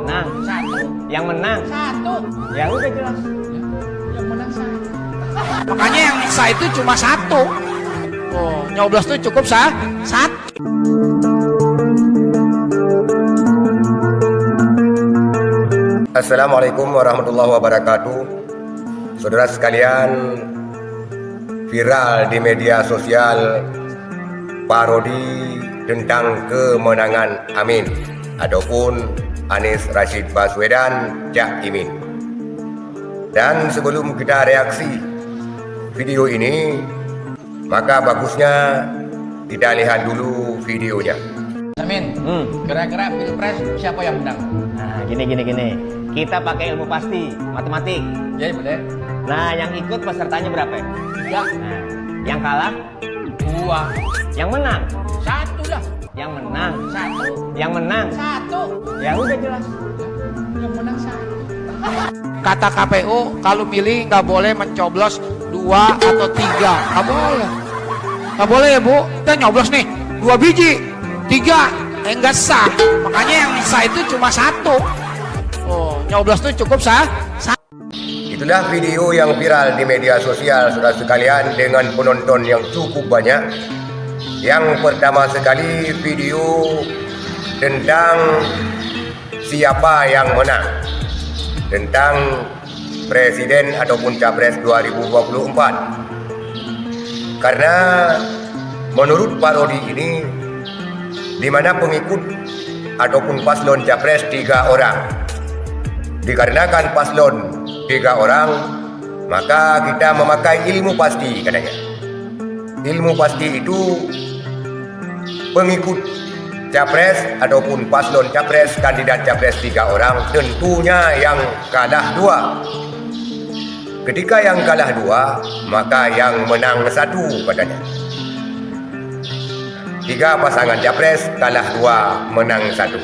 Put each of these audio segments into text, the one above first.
menang? Satu. Yang menang? Satu. Ya udah jelas. Yang menang satu. Makanya yang sah itu cuma satu. Oh, nyoblos tuh cukup satu. Assalamualaikum warahmatullahi wabarakatuh. Saudara sekalian, viral di media sosial parodi tentang kemenangan Amin ataupun Anies Rashid Baswedan Cak Imin. Dan sebelum kita reaksi video ini, maka bagusnya kita lihat dulu videonya. Amin. Kira-kira pilpres siapa yang menang? Nah, gini. Kita pakai ilmu pasti, matematik. Ya boleh. Nah, yang ikut pesertanya berapa? Ya. Nah, yang kalah? 2. Yang menang? Satu lah. Yang menang? Satu. Yang menang? Satu. Ya udah jelas. Yang menang satu. Kata KPU kalau milih nggak boleh mencoblos 2 atau 3. Nggak boleh. Nggak boleh ya Bu. Kita nyoblos nih 2 biji, 3 nggak sah. Makanya yang sah itu cuma satu. Oh, nyoblos tuh cukup sah. Itulah video yang viral di media sosial, saudara sekalian, dengan penonton yang cukup banyak. Yang pertama sekali video tentang siapa yang menang, tentang presiden ataupun capres 2024. Karena menurut parodi ini, di mana pengikut ataupun paslon capres 3 orang. Dikarenakan paslon 3 orang, maka kita memakai ilmu pasti katanya. Ilmu pasti itu pengikut capres ataupun paslon capres, kandidat capres 3 orang, tentunya yang kalah 2. Ketika yang kalah 2, maka yang menang 1 katanya. 3 pasangan capres, kalah 2, menang 1.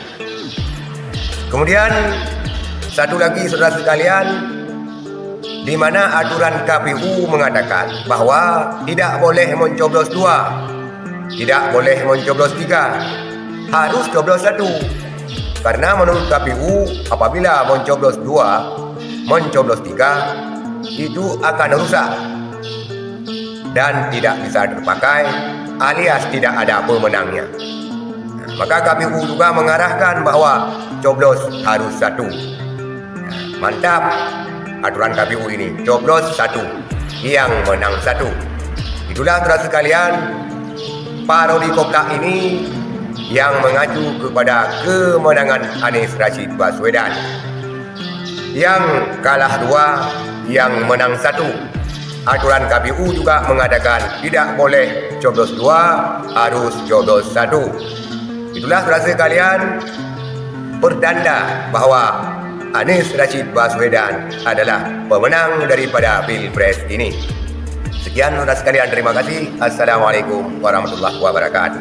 Kemudian satu lagi saudara sekalian, di mana aturan KPU mengatakan bahwa tidak boleh mencoblos 2, tidak boleh mencoblos 3, harus coblos 1. Karena menurut KPU apabila mencoblos 2, mencoblos 3 itu akan rusak dan tidak bisa terpakai alias tidak ada pemenangnya. Maka KPU juga mengarahkan bahwa coblos harus 1. Mantap aturan KPU ini, coblos 1, yang menang 1. Itulah saudara sekalian, parodi koplak ini yang mengacu kepada kemenangan Anies Rashid Baswedan. Yang kalah 2, yang menang 1. Aturan KPU juga mengatakan tidak boleh coblos 2, harus coblos 1. Itulah saudara sekalian, pertanda bahwa Anies Rashid Baswedan adalah pemenang daripada Pilpres ini. Sekian saudara sekalian, terima kasih. Assalamualaikum warahmatullahi wabarakatuh.